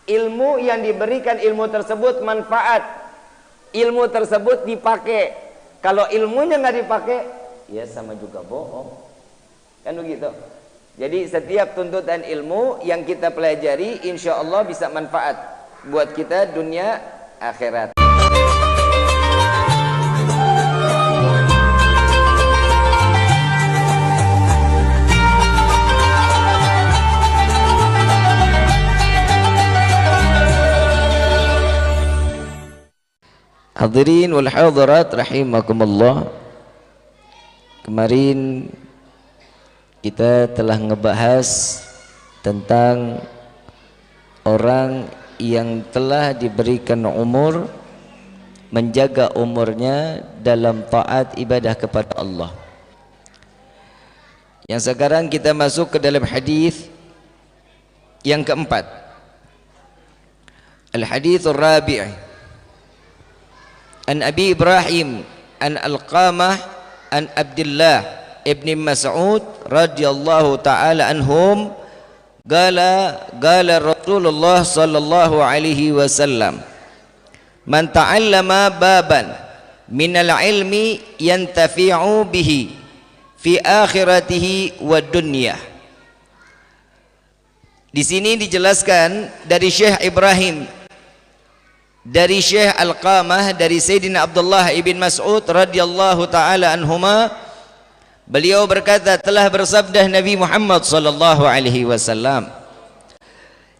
ilmu yang diberikan, ilmu tersebut manfaat, ilmu tersebut dipakai. Kalau ilmunya nggak dipakai, ya sama juga bohong, kan begitu. Jadi setiap tuntutan ilmu yang kita pelajari, insya Allah bisa manfaat buat kita dunia akhirat. Hadirin wal hadirat rahimakumullah. Kemarin kita telah ngebahas tentang orang yang telah diberikan umur, menjaga umurnya dalam taat ibadah kepada Allah. Yang sekarang kita masuk ke dalam hadis yang keempat. Al-hadits ar-rabi' an Abi Ibrahim an Alqamah an Abdullah ibn Mas'ud radhiyallahu ta'ala anhum qala Rasulullah sallallahu alaihi wasallam man ta'allama baban minal ilmi yantafi'u bihi fi akhiratihi wa dunya. Di sini dijelaskan dari Syekh Ibrahim, dari Syekh Alqamah, dari Sayyidina Abdullah ibn Mas'ud radhiyallahu ta'ala anhuma, beliau berkata, telah bersabda Nabi Muhammad sallallahu alaihi wasallam,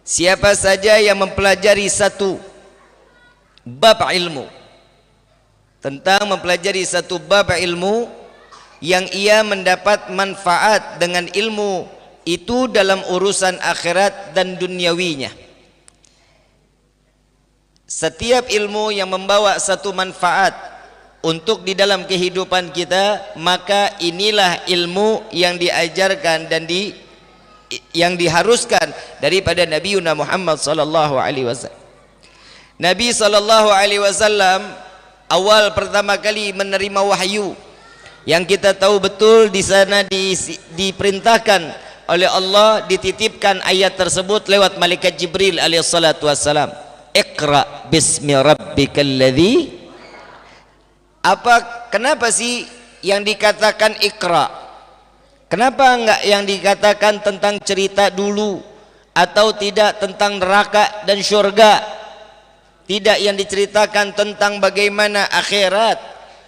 siapa saja yang mempelajari satu bab ilmu, tentang mempelajari satu bab ilmu yang ia mendapat manfaat dengan ilmu itu dalam urusan akhirat dan duniawinya. Setiap ilmu yang membawa satu manfaat untuk di dalam kehidupan kita, maka inilah ilmu yang diajarkan dan yang diharuskan daripada Nabi Muhammad sallallahu alaihi wasallam. Nabi sallallahu alaihi wasallam awal pertama kali menerima wahyu, yang kita tahu betul di sana diperintahkan oleh Allah, dititipkan ayat tersebut lewat malaikat Jibril alaihi salatu wassalam. Iqra bismi rabbikal ladzi. Kenapa sih yang dikatakan Iqra? Kenapa enggak yang dikatakan tentang cerita dulu, atau tidak tentang neraka dan surga? Tidak yang diceritakan tentang bagaimana akhirat,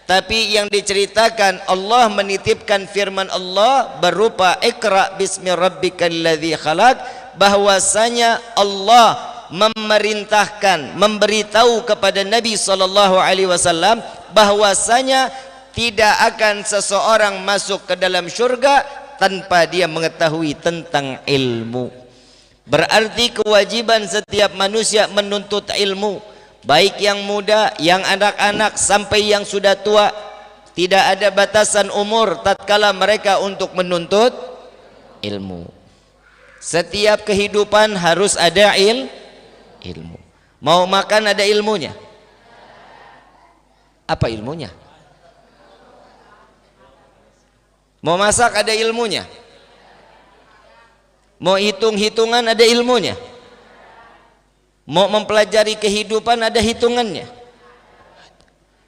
tapi yang diceritakan Allah menitipkan firman Allah berupa Iqra bismi rabbikal ladzi khalaq, bahwasanya Allah memerintahkan, memberitahu kepada Nabi sallallahu alaihi wasallam bahwasanya tidak akan seseorang masuk ke dalam syurga tanpa dia mengetahui tentang ilmu. Berarti kewajiban setiap manusia menuntut ilmu, baik yang muda, yang anak-anak sampai yang sudah tua. Tidak ada batasan umur tatkala mereka untuk menuntut ilmu. Setiap kehidupan harus ada ilmu. Mau makan ada ilmunya. Apa ilmunya? Mau masak ada ilmunya. Mau hitung-hitungan ada ilmunya. Mau mempelajari kehidupan ada hitungannya.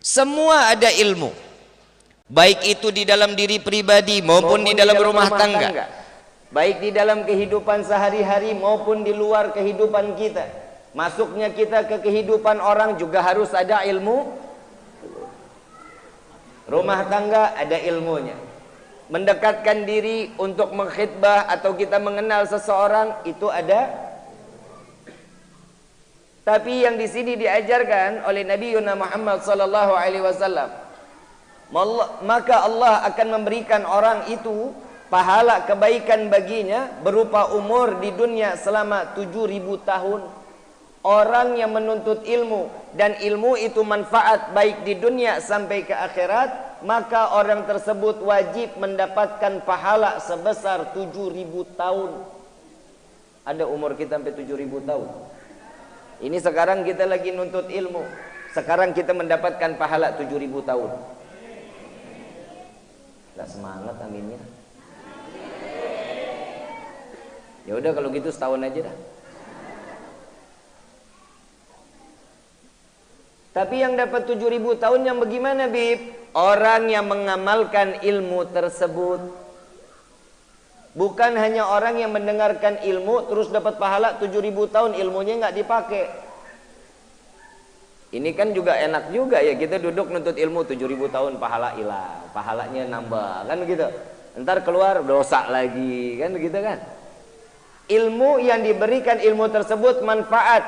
Semua ada ilmu, baik itu di dalam diri pribadi maupun di dalam rumah tangga, baik di dalam kehidupan sehari-hari maupun di luar kehidupan kita. Masuknya kita ke kehidupan orang juga harus ada ilmu. Rumah tangga ada ilmunya. Mendekatkan diri untuk mengkhidbah atau kita mengenal seseorang itu ada. Tapi yang di sini diajarkan oleh Nabi Muhammad sallallahu alaihi wasallam, maka Allah akan memberikan orang itu pahala kebaikan baginya berupa umur di dunia selama 7.000 tahun. Orang yang menuntut ilmu dan ilmu itu manfaat baik di dunia sampai ke akhirat, maka orang tersebut wajib mendapatkan pahala sebesar 7.000 tahun. Ada umur kita sampai 7.000 tahun. Ini sekarang kita lagi nuntut ilmu, sekarang kita mendapatkan pahala 7.000 tahun. Lah semangat aminnya. Ya udah kalau gitu setahun aja dah. Tapi yang dapat 7.000 tahun yang bagaimana, Bib? Orang yang mengamalkan ilmu tersebut. Bukan hanya orang yang mendengarkan ilmu terus dapat pahala 7.000 tahun ilmunya nggak dipakai. Ini kan juga enak juga ya, kita duduk nuntut ilmu 7.000 tahun pahala hilang, pahalanya nambah, kan begitu. Ntar keluar dosa lagi, kan begitu kan. Ilmu yang diberikan, ilmu tersebut manfaat,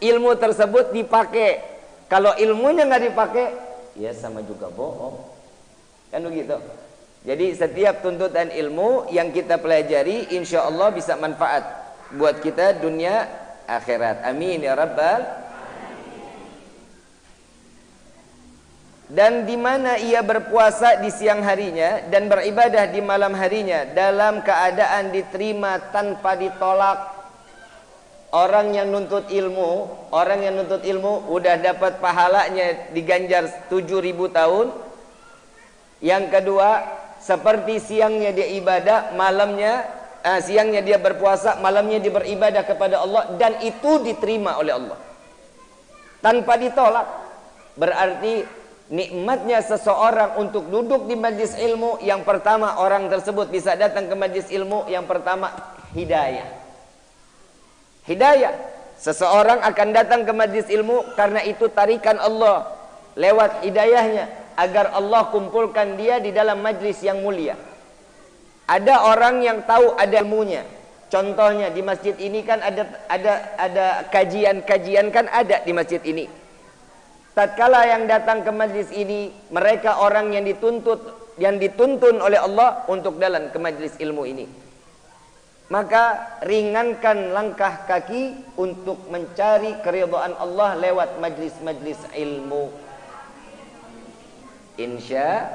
ilmu tersebut dipakai. Kalau ilmunya nggak dipakai, ya sama juga bohong, kan begitu. Jadi setiap tuntutan ilmu yang kita pelajari, insya Allah bisa manfaat buat kita dunia akhirat. Amin ya rabbal. Dan di mana ia berpuasa di siang harinya dan beribadah di malam harinya dalam keadaan diterima tanpa ditolak. Orang yang nuntut ilmu, udah dapat pahalanya diganjar 7.000 tahun. Yang kedua, seperti siangnya dia ibadah, siangnya dia berpuasa, malamnya dia beribadah kepada Allah, dan itu diterima oleh Allah tanpa ditolak. Berarti nikmatnya seseorang untuk duduk di majlis ilmu, yang pertama orang tersebut bisa datang ke majlis ilmu, yang pertama hidayah. Hidayah. Seseorang akan datang ke majlis ilmu karena itu tarikan Allah lewat hidayahnya, agar Allah kumpulkan dia di dalam majlis yang mulia. Ada orang yang tahu ada ilmunya. Contohnya di masjid ini kan ada kajian-kajian kan ada di masjid ini. Tatkala yang datang ke majlis ini, mereka orang yang dituntun oleh Allah untuk dalam ke majlis ilmu ini. Maka ringankan langkah kaki untuk mencari keridhaan Allah lewat majlis-majlis ilmu. Insya.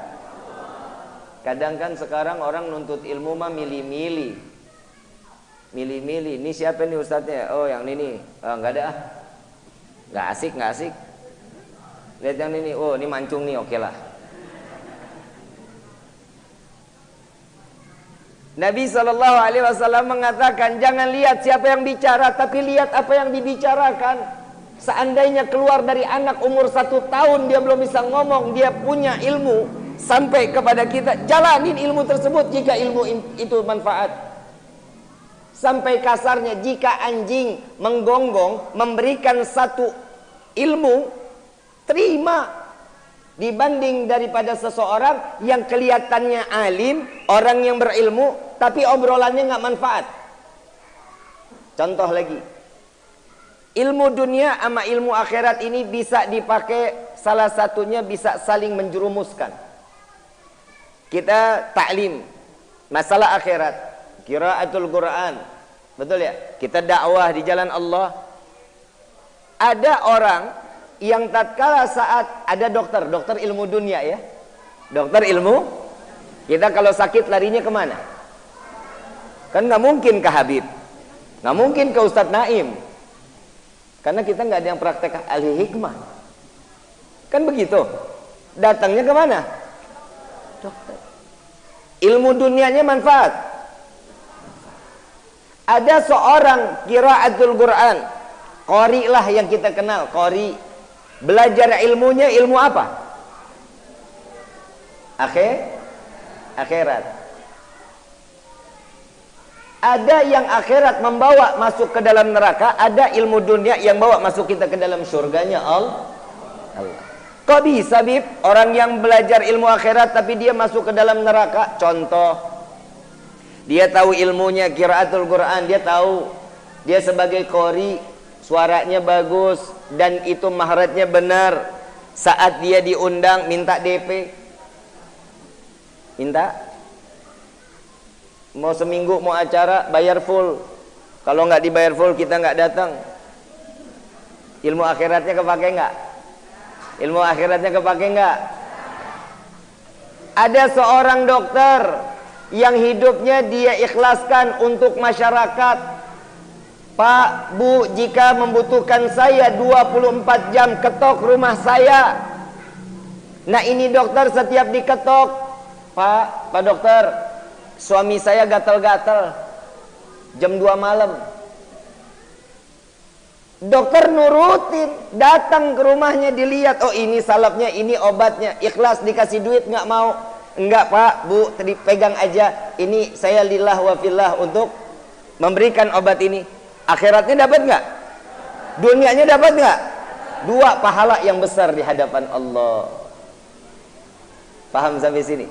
Kadang kan sekarang orang nuntut ilmu mah milih-milih. Milih-milih. Ini siapa nih ustadznya? Oh yang ini. Oh, enggak ada ah. Enggak asik. Lihat yang ini. Oh ini mancung nih, oke lah. Nabi SAW mengatakan, jangan lihat siapa yang bicara, tapi lihat apa yang dibicarakan. Seandainya keluar dari anak umur 1 tahun, dia belum bisa ngomong, dia punya ilmu sampai kepada kita, jalanin ilmu tersebut jika ilmu itu manfaat. Sampai kasarnya, jika anjing menggonggong memberikan satu ilmu, terima. Dibanding daripada seseorang yang kelihatannya alim, orang yang berilmu, tapi obrolannya nggak manfaat. Contoh lagi, ilmu dunia sama ilmu akhirat ini bisa dipakai, salah satunya bisa saling menjerumuskan. Kita taklim masalah akhirat, qiraatul Quran, betul ya? Kita dakwah di jalan Allah. Ada orang yang tatkala saat ada dokter ilmu dunia ya, dokter ilmu, kita kalau sakit larinya kemana? Kan nggak mungkin ke Habib, nggak mungkin ke Ustadz Naim, karena kita nggak ada yang praktek ahli hikmah, kan begitu. Datangnya kemana? Dokter. Ilmu dunianya manfaat. Ada seorang qiraatul Quran, qori lah yang kita kenal, qori. Belajar ilmunya ilmu apa? Akhirat. Ada yang akhirat membawa masuk ke dalam neraka, ada ilmu dunia yang bawa masuk kita ke dalam surganya Allah. Kok bisa, Bib? Orang yang belajar ilmu akhirat tapi dia masuk ke dalam neraka. Contoh, dia tahu ilmunya qiraatul Quran, dia tahu dia sebagai qori, suaranya bagus dan itu maharatnya benar. Saat dia diundang minta DP, minta mau seminggu mau acara bayar full. Kalau nggak dibayar full kita nggak datang. Ilmu akhiratnya kepake nggak? Ilmu akhiratnya kepake nggak? Ada seorang dokter yang hidupnya dia ikhlaskan untuk masyarakat. Pak, Bu, jika membutuhkan saya 24 jam ketok rumah saya. Nah ini dokter setiap diketok, Pak dokter, suami saya gatal-gatal jam 2 malam. Dokter nurutin, datang ke rumahnya dilihat, oh ini salapnya, ini obatnya, ikhlas dikasih duit nggak mau, enggak Pak, Bu, tadi pegang aja, ini saya lillah wa fillah untuk memberikan obat ini. Akhiratnya dapat nggak? Dunianya dapat nggak? 2 pahala yang besar di hadapan Allah. Paham sampai sini?